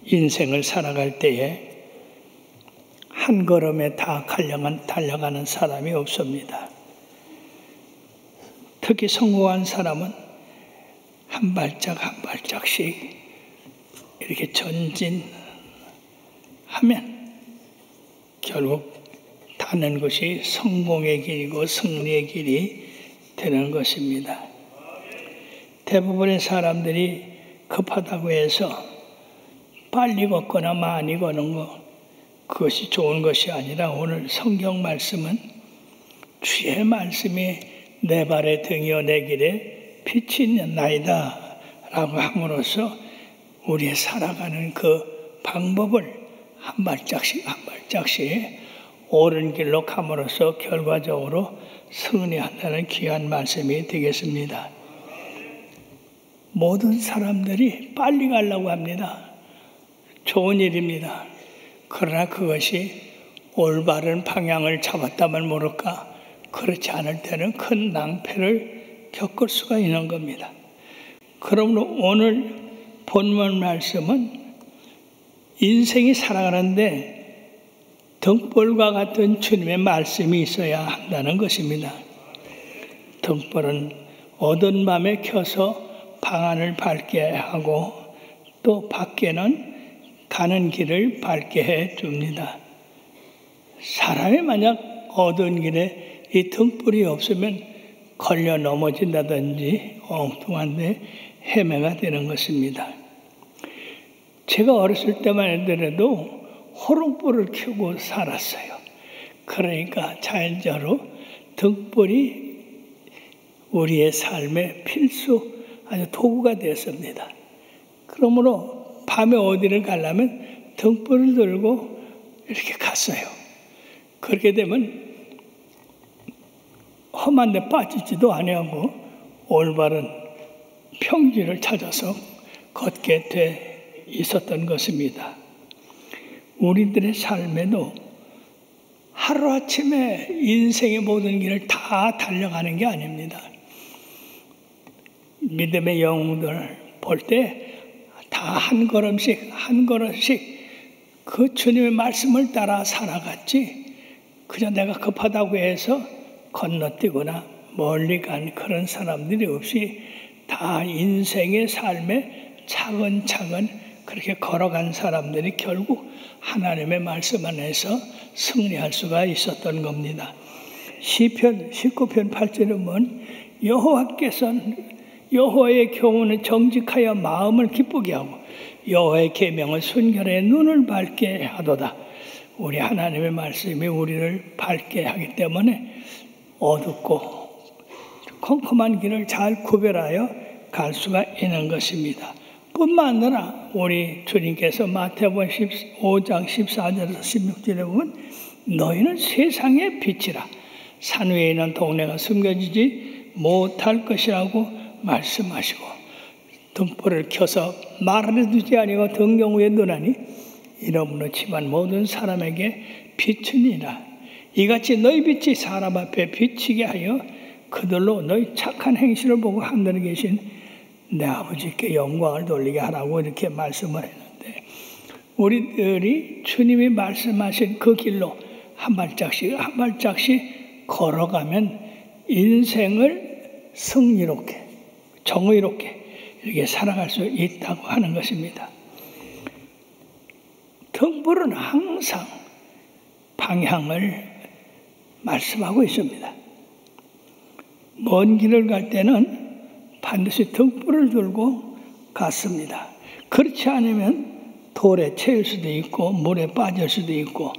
인생을 살아갈 때에 한 걸음에 다 달려가는 사람이 없습니다. 특히 성공한 사람은 한 발짝 한 발짝씩 이렇게 전진하면 결국 닿는 것이 성공의 길이고 승리의 길이 되는 것입니다. 대부분의 사람들이 급하다고 해서 빨리 걷거나 많이 걷는 것, 그것이 좋은 것이 아니라 오늘 성경 말씀은 주의 말씀이 내 발의 등이요 내 길에 빛이 있나이다 라고 함으로써 우리의 살아가는 그 방법을 한 발짝씩 한 발짝씩 옳은 길로 감으로써 결과적으로 승리한다는 귀한 말씀이 되겠습니다. 모든 사람들이 빨리 가려고 합니다. 좋은 일입니다. 그러나 그것이 올바른 방향을 잡았다면 모를까, 그렇지 않을 때는 큰 낭패를 겪을 수가 있는 겁니다. 그러므로 오늘 본문 말씀은 인생이 살아가는데 등불과 같은 주님의 말씀이 있어야 한다는 것입니다. 등불은 어두운 밤에 켜서 방 안을 밝게 하고 또 밖에는 가는 길을 밝게 해 줍니다. 사람이 만약 어두운 길에 이 등불이 없으면 걸려 넘어진다든지 엉뚱한데 헤매가 되는 것입니다. 제가 어렸을 때만 해도 호롱불을 켜고 살았어요. 그러니까 자연적으로 등불이 우리의 삶의 필수 아주 도구가 되었습니다. 그러므로 밤에 어디를 가려면 등불을 들고 이렇게 갔어요. 그렇게 되면 험한 데 빠지지도 아니하고 올바른 평지를 찾아서 걷게 돼 있었던 것입니다. 우리들의 삶에도 하루아침에 인생의 모든 길을 다 달려가는 게 아닙니다. 믿음의 영웅들 볼 때 다 한 걸음씩 한 걸음씩 그 주님의 말씀을 따라 살아갔지, 그저 내가 급하다고 해서 건너뛰거나 멀리 간 그런 사람들이 없이 다 인생의 삶에 차근차근 그렇게 걸어간 사람들이 결국 하나님의 말씀 안에서 승리할 수가 있었던 겁니다. 시편 19편 8절에 보면 여호와의 교훈을 정직하여 마음을 기쁘게 하고 여호와의 계명을 순결해 눈을 밝게 하도다. 우리 하나님의 말씀이 우리를 밝게 하기 때문에 어둡고 컴컴한 길을 잘 구별하여 갈 수가 있는 것입니다. 뿐만 아니라 우리 주님께서 마태복음 5장 14절에서 16절에 보면 너희는 세상의 빛이라, 산 위에 있는 동네가 숨겨지지 못할 것이라고 말씀하시고 등불을 켜서 말해두지 아니고 등경 위에 두나니 이러므로 집안 모든 사람에게 비추니라. 이같이 너희 빛이 사람 앞에 비치게 하여 그들로 너희 착한 행실을 보고 하늘에 계신 내 아버지께 영광을 돌리게 하라고 이렇게 말씀을 했는데, 우리들이 주님이 말씀하신 그 길로 한 발짝씩 한 발짝씩 걸어가면 인생을 승리롭게 정의롭게 이렇게 살아갈 수 있다고 하는 것입니다. 등불은 항상 방향을 말씀하고 있습니다. 먼 길을 갈 때는 반드시 등불을 들고 갔습니다. 그렇지 않으면 돌에 채일 수도 있고 물에 빠질 수도 있고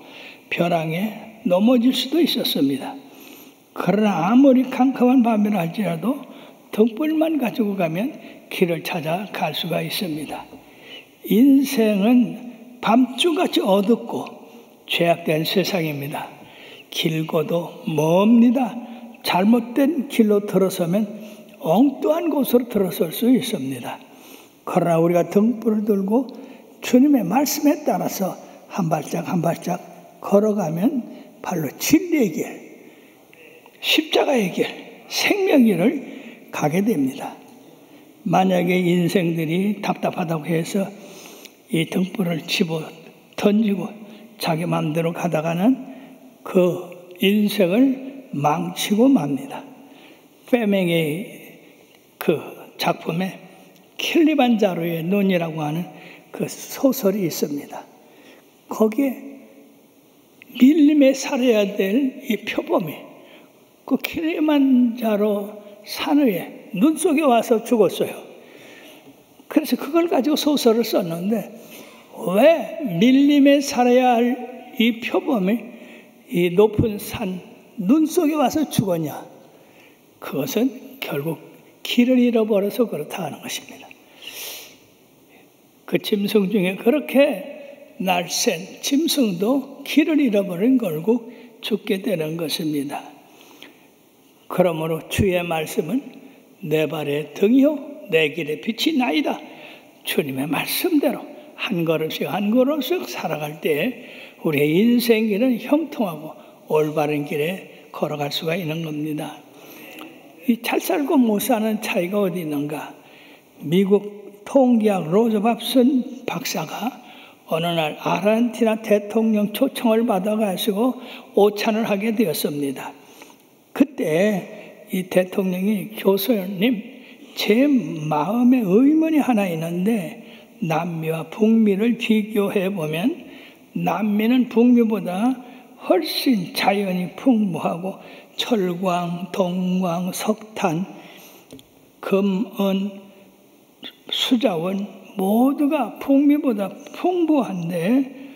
벼랑에 넘어질 수도 있었습니다. 그러나 아무리 캄캄한 밤이라 할지라도 등불만 가지고 가면 길을 찾아 갈 수가 있습니다. 인생은 밤중같이 어둡고 죄악된 세상입니다. 길고도 멉니다. 잘못된 길로 들어서면 엉뚱한 곳으로 들어설 수 있습니다. 그러나 우리가 등불을 들고 주님의 말씀에 따라서 한 발짝 한 발짝 걸어가면 발로 진리의 길, 십자가의 길, 생명의 길을 가게 됩니다. 만약에 인생들이 답답하다고 해서 이 등불을 집어 던지고 자기 마음대로 가다가는 그 인생을 망치고 맙니다. 페맹의 그 작품에 킬리만자로의 눈이라고 하는 그 소설이 있습니다. 거기에 밀림에 살아야 될 이 표범이 그 킬리만자로 산 위에 눈 속에 와서 죽었어요. 그래서 그걸 가지고 소설을 썼는데, 왜 밀림에 살아야 할 이 표범이 이 높은 산 눈 속에 와서 죽었냐? 그것은 결국 길을 잃어버려서 그렇다 하는 것입니다. 그 짐승 중에 그렇게 날쌘 짐승도 길을 잃어버린 결국 죽게 되는 것입니다. 그러므로 주의 말씀은 내 발의 등이요 내 길의 빛이 나이다. 주님의 말씀대로 한 걸음씩 한 걸음씩 살아갈 때 우리의 인생길은 형통하고 올바른 길에 걸어갈 수가 있는 겁니다. 이 잘 살고 못 사는 차이가 어디 있는가? 미국 통계학 로저밥슨 박사가 어느 날 아르헨티나 대통령 초청을 받아가지고 오찬을 하게 되었습니다. 그때 이 대통령이 교수님, 제 마음에 의문이 하나 있는데 남미와 북미를 비교해 보면 남미는 북미보다 훨씬 자연이 풍부하고 철광, 동광, 석탄, 금, 은, 수자원 모두가 북미보다 풍부한데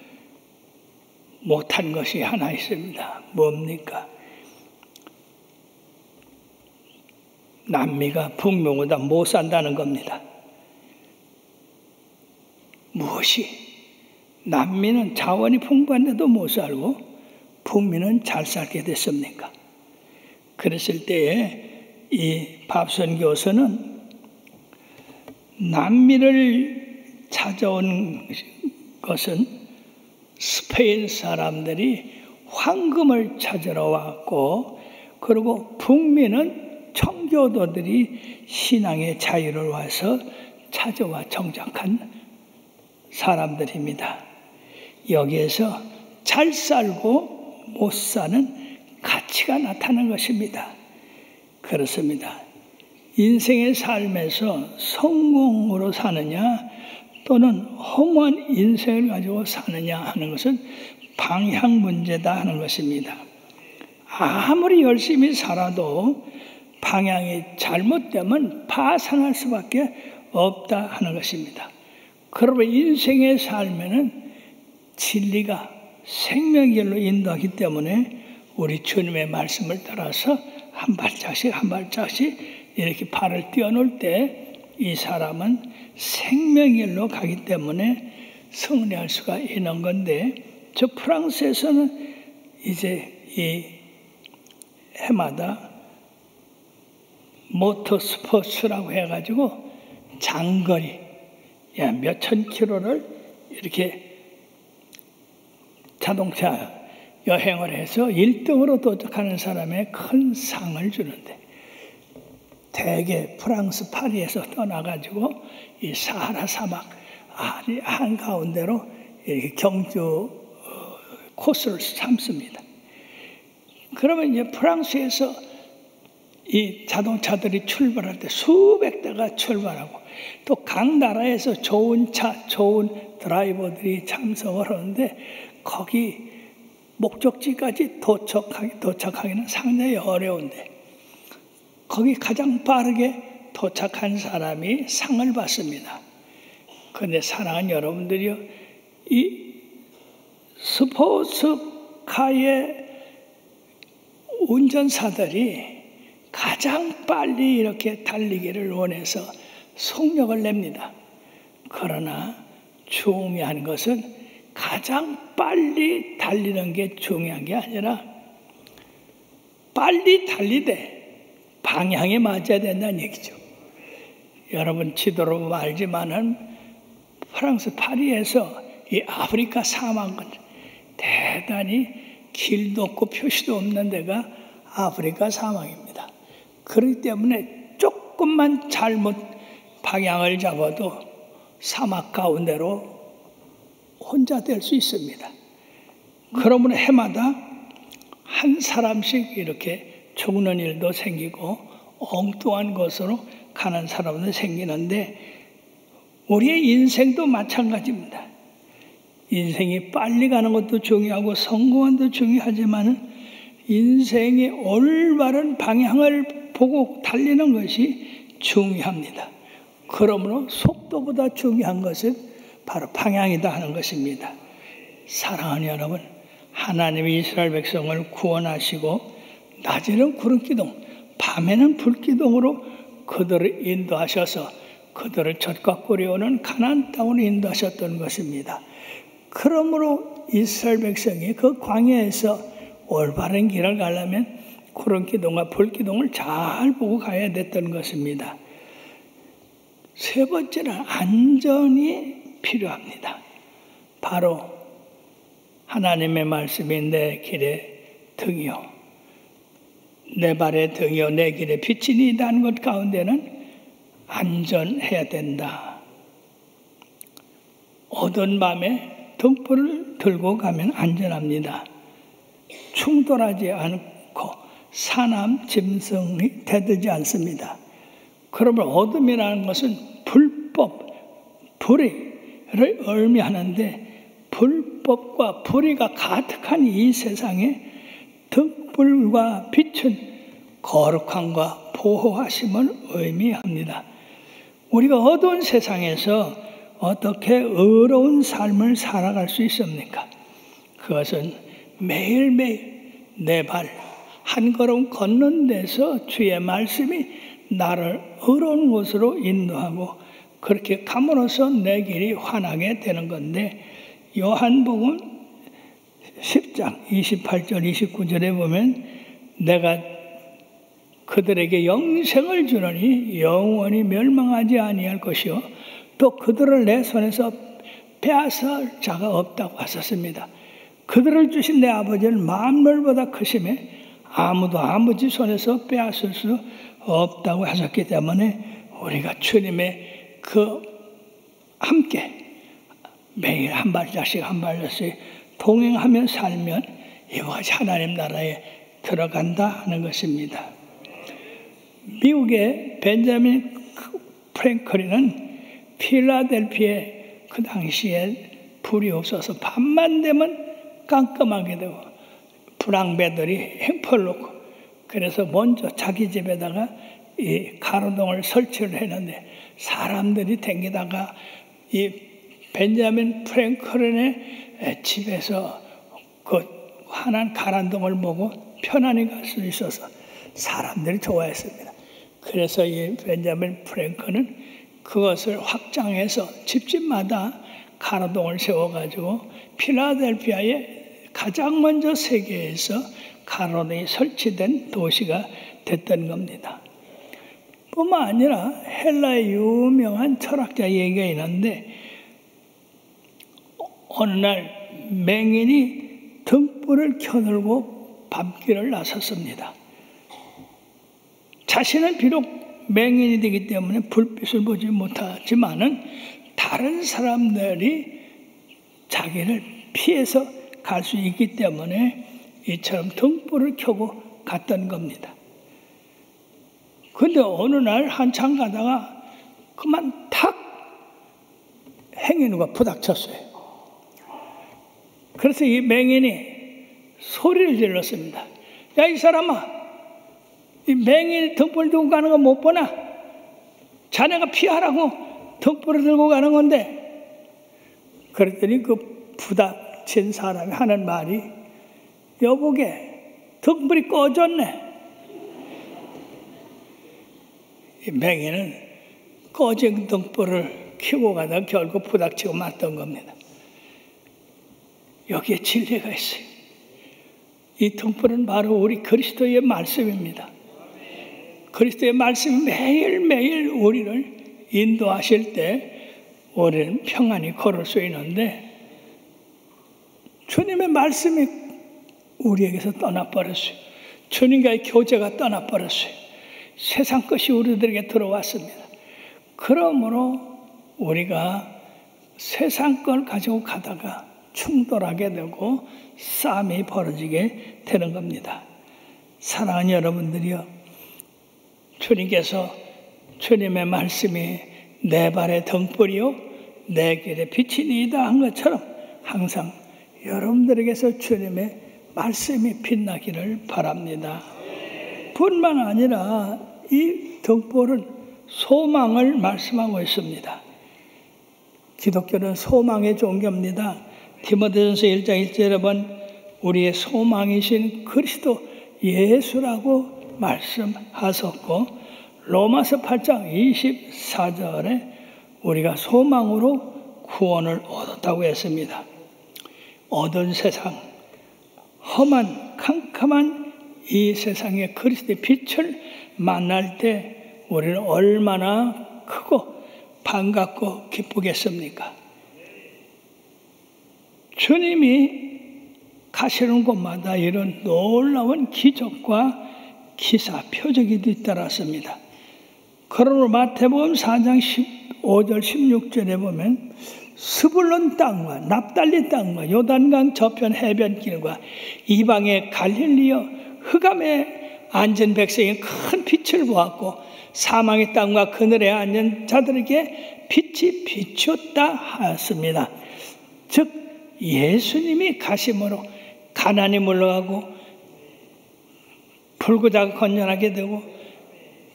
못한 것이 하나 있습니다. 뭡니까? 남미가 북미보다 못 산다는 겁니다. 무엇이? 남미는 자원이 풍부한데도 못 살고 북미는 잘 살게 됐습니까? 그랬을 때에 이 밥선 교수는 남미를 찾아온 것은 스페인 사람들이 황금을 찾으러 왔고, 그리고 북미는 청교도들이 신앙의 자유를 와서 찾아와 정착한 사람들입니다. 여기에서 잘 살고 못 사는 가치가 나타나는 것입니다. 그렇습니다. 인생의 삶에서 성공으로 사느냐 또는 허무한 인생을 가지고 사느냐 하는 것은 방향 문제다 하는 것입니다. 아무리 열심히 살아도 방향이 잘못되면 파산할 수밖에 없다 하는 것입니다. 그러면 인생의 삶에는 진리가 생명길로 인도하기 때문에 우리 주님의 말씀을 따라서 한 발짝씩 한 발짝씩 이렇게 발을 띄워놓을 때 이 사람은 생명길로 가기 때문에 승리할 수가 있는 건데, 저 프랑스에서는 이제 이 해마다 모터 스포츠라고 해가지고 장거리 몇천 킬로를 이렇게 자동차 여행을 해서 1등으로 도착하는 사람의 큰 상을 주는데, 대개 프랑스 파리에서 떠나가지고 이 사하라 사막 한가운데로 이렇게 경주 코스를 삼습니다. 그러면 이제 프랑스에서 이 자동차들이 출발할 때 수백 대가 출발하고, 또 각 나라에서 좋은 차, 좋은 드라이버들이 참석을 하는데, 거기 목적지까지 도착하기는 상당히 어려운데, 거기 가장 빠르게 도착한 사람이 상을 받습니다. 그런데 사랑하는 여러분들이요, 이 스포츠카의 운전사들이 가장 빨리 이렇게 달리기를 원해서 속력을 냅니다. 그러나 중요한 것은 가장 빨리 달리는 게 중요한 게 아니라 빨리 달리되 방향에 맞아야 된다는 얘기죠. 여러분 지도로 보면 알지만은 프랑스 파리에서 이 아프리카 사막은 대단히 길도 없고 표시도 없는 데가 아프리카 사막입니다. 그렇기 때문에 조금만 잘못 방향을 잡아도 사막 가운데로 혼자 될 수 있습니다. 그러므로 해마다 한 사람씩 이렇게 죽는 일도 생기고 엉뚱한 것으로 가는 사람도 생기는데 우리의 인생도 마찬가지입니다. 인생이 빨리 가는 것도 중요하고 성공한 것도 중요하지만 인생의 올바른 방향을 보고 달리는 것이 중요합니다. 그러므로 속도보다 중요한 것은 바로 방향이다 하는 것입니다. 사랑하는 여러분, 하나님이 이스라엘 백성을 구원하시고 낮에는 구름기둥, 밤에는 불기둥으로 그들을 인도하셔서 그들을 젖과 꿀이 오는 가나안 땅으로 인도하셨던 것입니다. 그러므로 이스라엘 백성이 그 광야에서 올바른 길을 가려면 구름기둥과 불기둥을 잘 보고 가야 됐던 것입니다. 세 번째는 안전이 필요합니다. 바로 하나님의 말씀이 내 길의 등이요 내 발의 등이요 내 길의 빛이니이다 하는 것 가운데는 안전해야 된다. 어두운 밤에 등불을 들고 가면 안전합니다. 충돌하지 않고 사람 짐승이 대들지 않습니다. 그러면 어둠이라는 것은 불의를 의미하는데 불법과 불의가 가득한 이 세상에 등불과 빛은 거룩함과 보호하심을 의미합니다. 우리가 어두운 세상에서 어떻게 의로운 삶을 살아갈 수 있습니까? 그것은 매일매일 내 발 한 걸음 걷는 데서 주의 말씀이 나를 의로운 곳으로 인도하고 그렇게 감으로써 내 길이 환하게 되는 건데 요한복음 10장 28절 29절에 보면 내가 그들에게 영생을 주노니 영원히 멸망하지 아니할 것이요 또 그들을 내 손에서 빼앗을 자가 없다고 하셨습니다. 그들을 주신 내 아버지는 만물보다 크심에 아무도 아버지 손에서 빼앗을 수 없다고 하셨기 때문에 우리가 주님의 그 함께 매일 한 발자씩 한 발자씩 동행하며 살면 이와 같이 하나님 나라에 들어간다 하는 것입니다. 미국의 벤자민 프랭클린은 필라델피아에 그 당시에 불이 없어서 밤만 되면 깜깜하게 되고 불황배들이 행포를 놓고 그래서 먼저 자기 집에다가 이 가로등을 설치를 했는데 사람들이 댕기다가 이 벤자민 프랭클린의 집에서 그 환한 가란등을 보고 편안히 갈 수 있어서 사람들이 좋아했습니다. 그래서 이 벤자민 프랭클린은 그것을 확장해서 집집마다 가로등을 세워가지고 필라델피아에 가장 먼저 세계에서 가로등이 설치된 도시가 됐던 겁니다. 뿐만 아니라 헬라의 유명한 철학자 얘기가 있는데 어느 날 맹인이 등불을 켜들고 밤길을 나섰습니다. 자신은 비록 맹인이 되기 때문에 불빛을 보지 못하지만은 다른 사람들이 자기를 피해서 갈 수 있기 때문에 이처럼 등불을 켜고 갔던 겁니다. 그런데 어느 날 한참 가다가 그만 탁 행인우가 부닥쳤어요. 그래서 이 맹인이 소리를 질렀습니다. 야, 이 사람아, 이 맹인이 등불 들고 가는 거 못 보나? 자네가 피하라고 등불을 들고 가는 건데. 그랬더니 그 부닥친 사람이 하는 말이 여보게 등불이 꺼졌네. 이 맹인은 꺼진 등불을 켜고 가다가 결국 부닥치고 맞던 겁니다. 여기에 진리가 있어요. 이 등불은 바로 우리 그리스도의 말씀입니다. 그리스도의 말씀이 매일매일 우리를 인도하실 때 우리는 평안히 걸을 수 있는데 주님의 말씀이 우리에게서 떠나버렸어요. 주님과의 교제가 떠나버렸어요. 세상 것이 우리들에게 들어왔습니다. 그러므로 우리가 세상 걸 가지고 가다가 충돌하게 되고 싸움이 벌어지게 되는 겁니다. 사랑하는 여러분들이요, 주님께서 주님의 말씀이 내 발의 등불이요 내 길의 빛이니이다 한 것처럼 항상 여러분들에게서 주님의 말씀이 빛나기를 바랍니다. 뿐만 아니라 이 등불은 소망을 말씀하고 있습니다. 기독교는 소망의 종교입니다. 디모데전서 1장 1절에 보면 우리의 소망이신 그리스도 예수라고 말씀하셨고, 로마서 8장 24절에 우리가 소망으로 구원을 얻었다고 했습니다. 어두운 세상, 험한 캄캄한 이 세상의 그리스도의 빛을 만날 때 우리는 얼마나 크고 반갑고 기쁘겠습니까? 주님이 가시는 곳마다 이런 놀라운 기적과 기사, 표적이 뒤따랐습니다. 그러므로 마태복음 4장 15절 16절에 보면 스불론 땅과 납달리 땅과 요단강 저편 해변길과 이방의 갈릴리여 흑암에 앉은 백성이 큰 빛을 보았고 사망의 땅과 그늘에 앉은 자들에게 빛이 비추었다 하였습니다. 즉 예수님이 가심으로 가난이 물러가고 불구자가 건전하게 되고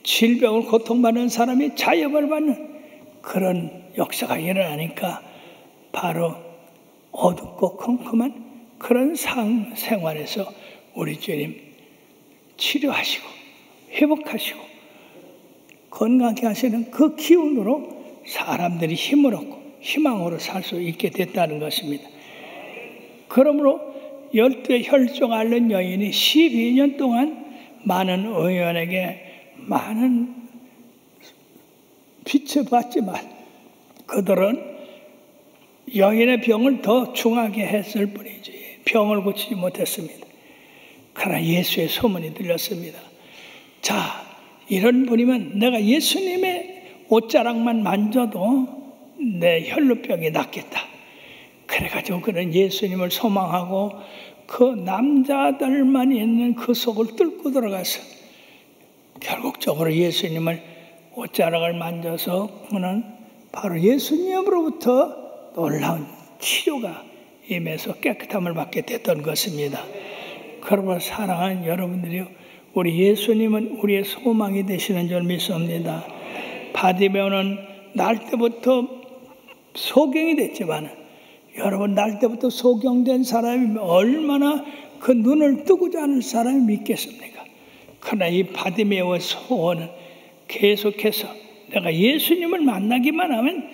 질병을 고통받는 사람이 자유를 받는 그런 역사가 일어나니까 바로 어둡고 컴컴한 그런 생활에서 우리 주님 치료하시고 회복하시고 건강하게 하시는 그 기운으로 사람들이 힘을 얻고 희망으로 살 수 있게 됐다는 것입니다. 그러므로 12의 혈종 앓는 여인이 12년 동안 많은 의원에게 많은 빛을 받지만 그들은 여인의 병을 더 중하게 했을 뿐이지 병을 고치지 못했습니다. 그러나 예수의 소문이 들렸습니다. 자, 이런 분이면 내가 예수님의 옷자락만 만져도 내 혈루병이 낫겠다. 그래가지고 그는 예수님을 소망하고 그 남자들만 있는 그 속을 뚫고 들어가서 결국적으로 예수님을 옷자락을 만져서 그는 바로 예수님으로부터 놀라운 치료가 임해서 깨끗함을 받게 됐던 것입니다. 그러므로 사랑하는 여러분들이요, 우리 예수님은 우리의 소망이 되시는 줄 믿습니다. 바디메오는 날 때부터 소경이 됐지만 여러분 날 때부터 소경된 사람이 얼마나 그 눈을 뜨고자 하는 사람이 믿겠습니까? 그러나 이 바디메오의 소원은 계속해서 내가 예수님을 만나기만 하면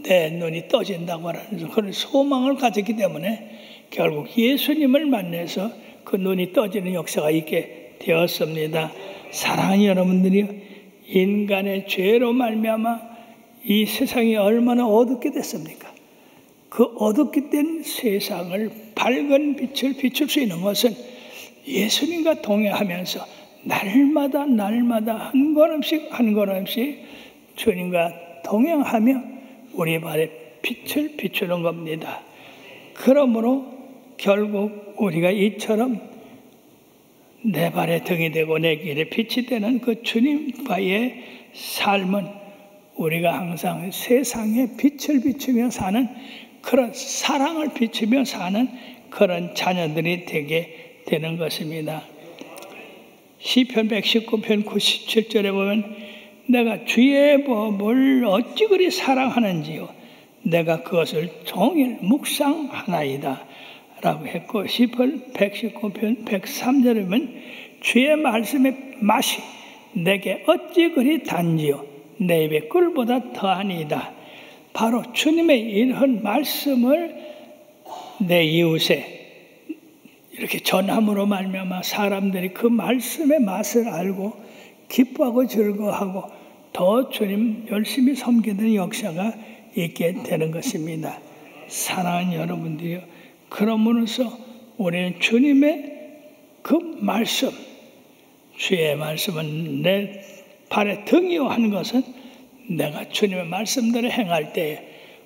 내 눈이 떠진다고 하는 그런 소망을 가졌기 때문에 결국 예수님을 만나서 그 눈이 떠지는 역사가 있게 되었습니다. 사랑하는 여러분들이 인간의 죄로 말미암아 이 세상이 얼마나 어둡게 됐습니까? 그 어둡게 된 세상을 밝은 빛을 비출 수 있는 것은 예수님과 동행하면서 날마다 한 걸음씩 주님과 동행하며 우리 발에 빛을 비추는 겁니다. 그러므로 결국 우리가 이처럼 내 발에 등이 되고 내 길에 빛이 되는 그 주님과의 삶은 우리가 항상 세상에 빛을 비추며 사는 그런 사랑을 비추며 사는 그런 자녀들이 되게 되는 것입니다. 시편 119편 97절에 보면 내가 주의 법을 어찌 그리 사랑하는지요 내가 그것을 종일 묵상하나이다 라고 했고, 시편 119편 103절에 보면 주의 말씀의 맛이 내게 어찌 그리 단지요 내 입의 꿀보다 더하니이다. 바로 주님의 이런 말씀을 내 이웃에 이렇게 전함으로 말미암아 사람들이 그 말씀의 맛을 알고 기뻐하고 즐거워하고 더 주님 열심히 섬기는 되 역사가 있게 되는 것입니다. 사랑하는 여러분들이요, 그러므로서 우리는 주님의 그 말씀, 주의 말씀은 내 발에 등이요 하는 것은 내가 주님의 말씀대로 행할 때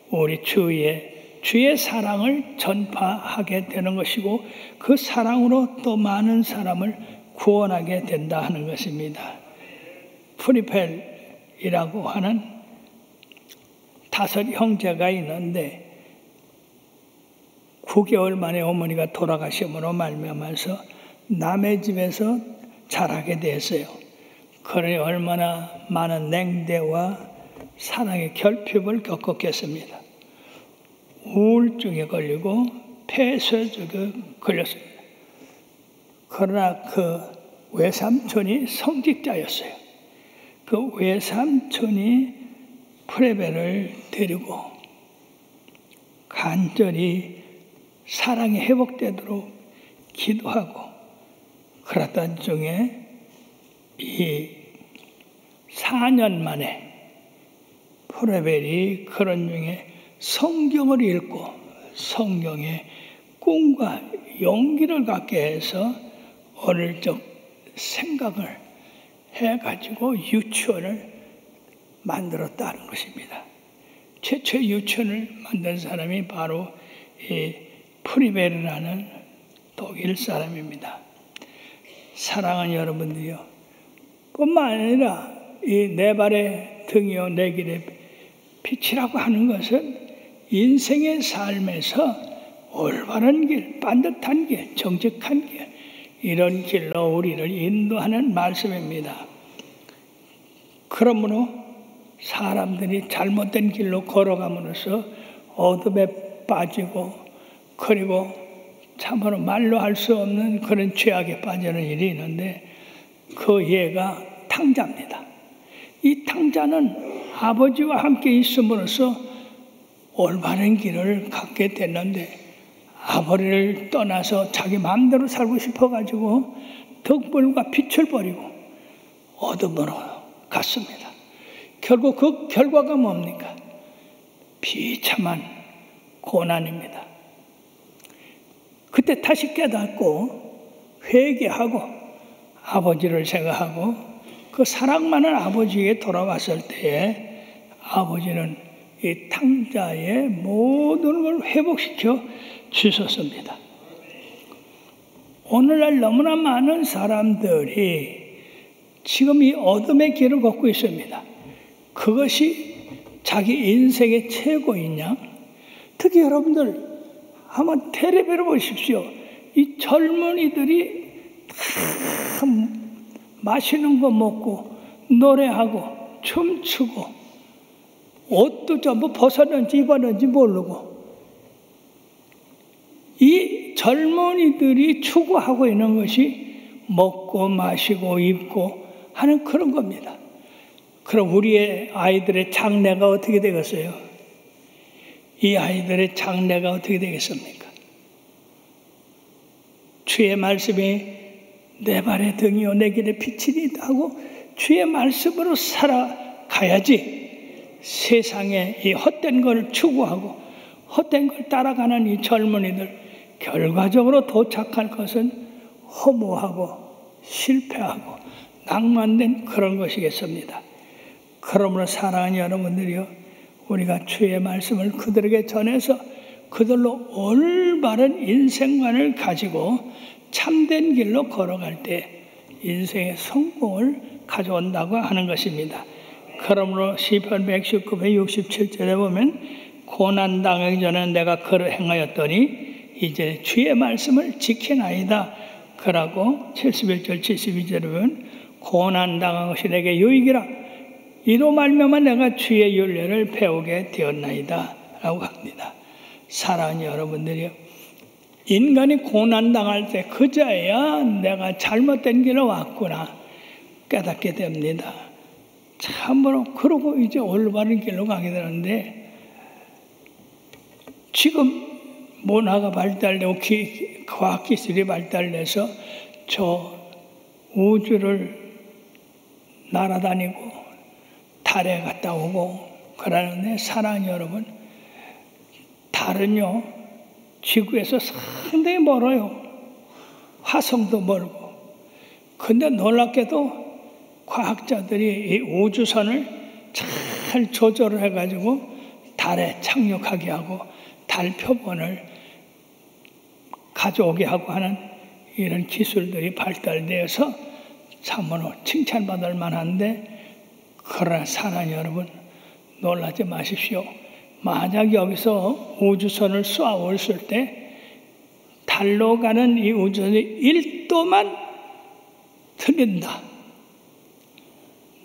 우리 주의 사랑을 전파하게 되는 것이고 그 사랑으로 또 많은 사람을 구원하게 된다 하는 것입니다. 프리펠이라고 하는 5 형제가 있는데 9개월 만에 어머니가 돌아가심으로 말미암아서 남의 집에서 자라게 됐어요. 그러니 얼마나 많은 냉대와 사랑의 결핍을 겪었겠습니다. 우울증에 걸리고 폐쇄적에 걸렸습니다. 그러나 그 외삼촌이 성직자였어요. 그 외삼촌이 프레벨을 데리고 간절히 사랑이 회복되도록 기도하고 그러던 중에 이 4년 만에 프레벨이 그런 중에 성경을 읽고 성경에 꿈과 용기를 갖게 해서 어릴 적 생각을 해가지고 유치원을 만들었다는 것입니다. 최초의 유치원을 만든 사람이 바로 이 프리벨이라는 독일 사람입니다. 사랑하는 여러분들이요, 뿐만 아니라 이 내 발의 등이요 내 길의 빛이라고 하는 것은 인생의 삶에서 올바른 길, 반듯한 길, 정직한 길, 이런 길로 우리를 인도하는 말씀입니다. 그러므로 사람들이 잘못된 길로 걸어감으로써 어둠에 빠지고 그리고 참으로 말로 할 수 없는 그런 죄악에 빠지는 일이 있는데 그 예가 탕자입니다. 이 탕자는 아버지와 함께 있음으로써 올바른 길을 갖게 됐는데 아버지를 떠나서 자기 마음대로 살고 싶어가지고 덕불과 빛을 버리고 어둠으로 갔습니다. 결국 그 결과가 뭡니까? 비참한 고난입니다. 그때 다시 깨닫고 회개하고 아버지를 생각하고 그 사랑 많은 아버지에게 돌아왔을 때에 아버지는 이 탕자의 모든 걸 회복시켜 주셨습니다. 오늘날 너무나 많은 사람들이 지금 이 어둠의 길을 걷고 있습니다. 그것이 자기 인생의 최고이냐? 특히 여러분들 한번 텔레비를 보십시오. 이 젊은이들이 다 맛있는 거 먹고 노래하고 춤추고 옷도 전부 벗었는지 입었는지 모르고 이 젊은이들이 추구하고 있는 것이 먹고 마시고 입고 하는 그런 겁니다. 그럼 우리의 아이들의 장래가 어떻게 되겠어요? 이 아이들의 장래가 어떻게 되겠습니까? 주의 말씀이 내 발의 등이요 내 길의 빛이니이다 하고 주의 말씀으로 살아가야지 세상에 이 헛된 걸 추구하고 헛된 걸 따라가는 이 젊은이들 결과적으로 도착할 것은 허무하고 실패하고 낭만된 그런 것이겠습니다. 그러므로 사랑하는 여러분들이요, 우리가 주의 말씀을 그들에게 전해서 그들로 올바른 인생관을 가지고 참된 길로 걸어갈 때 인생의 성공을 가져온다고 하는 것입니다. 그러므로 시편 119편 67절에 보면 고난당하기 전에 내가 그를 행하였더니 이제 주의 말씀을 지키나이다. 그러고 71절 72절에 보면 고난당한 것이 내게 유익이라 이로 말미암아 내가 주의 윤례를 배우게 되었나이다 라고 합니다. 사랑하는 여러분들이요, 인간이 고난당할 때 그제야 내가 잘못된 길로 왔구나 깨닫게 됩니다. 참으로 그러고 이제 올바른 길로 가게 되는데 지금 문화가 발달되고 과학기술이 발달돼서 저 우주를 날아다니고 달에 갔다 오고 그러는데 사랑하는 여러분, 달은요 지구에서 상당히 멀어요. 화성도 멀고. 근데 놀랍게도 과학자들이 이 우주선을 잘 조절을 해가지고 달에 착륙하게 하고 달 표본을 가져오게 하고 하는 이런 기술들이 발달되어서 참으로 칭찬받을 만한데, 그러나 사랑하는 여러분, 놀라지 마십시오. 만약 여기서 우주선을 쏘아올릴 때 달로 가는 이 우주선이 1도만 틀린다.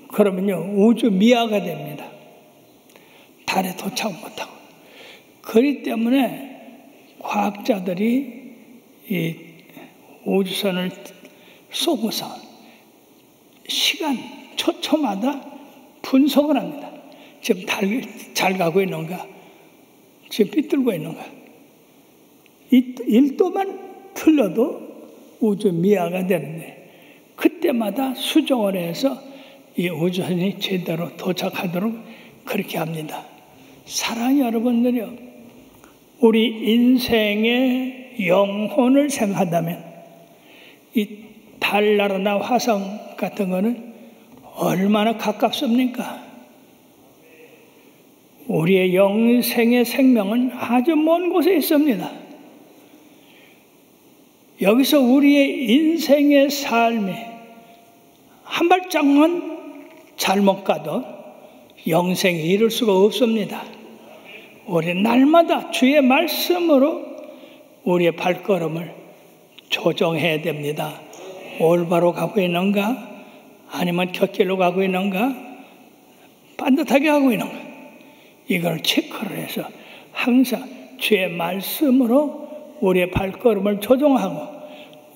그러면요, 우주 미아가 됩니다. 달에 도착 못하고. 그렇기 때문에 과학자들이 이 우주선을 쏘고서 시간, 초초마다 분석을 합니다. 지금 달 잘 가고 있는가? 지금 삐뚤고 있는가? 1도만 틀려도 우주 미아가 되는데, 그때마다 수정을 해서 이 우주선이 제대로 도착하도록 그렇게 합니다. 사랑하는 여러분들이요, 우리 인생의 영혼을 생각한다면 이 달나라나 화성 같은 거는 얼마나 가깝습니까? 우리의 영생의 생명은 아주 먼 곳에 있습니다. 여기서 우리의 인생의 삶이 한 발짝만 잘못 가도 영생에 이룰 수가 없습니다. 우리 날마다 주의 말씀으로 우리의 발걸음을 조정해야 됩니다. 올바로 가고 있는가? 아니면 곁길로 가고 있는가? 반듯하게 가고 있는가? 이걸 체크를 해서 항상 주의 말씀으로 우리의 발걸음을 조정하고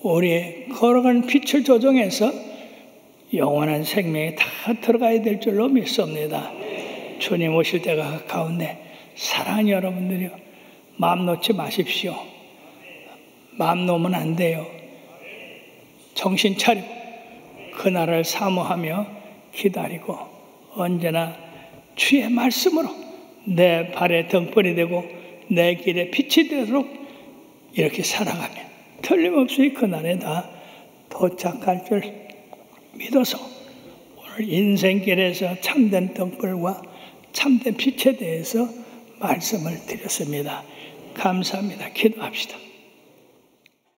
우리의 걸어가는 빛을 조정해서 영원한 생명에 다 들어가야 될 줄로 믿습니다. 주님 오실 때가 가까운데 사랑하는 여러분들이요, 마음 놓지 마십시오. 마음 놓으면 안 돼요. 정신 차리고 그날을 사모하며 기다리고 언제나 주의 말씀으로 내 발에 등불이 되고 내 길에 빛이 되도록 이렇게 살아가면 틀림없이 그날에 다 도착할 줄 믿어서 오늘 인생길에서 참된 등불과 참된 빛에 대해서 말씀을 드렸습니다. 감사합니다. 기도합시다.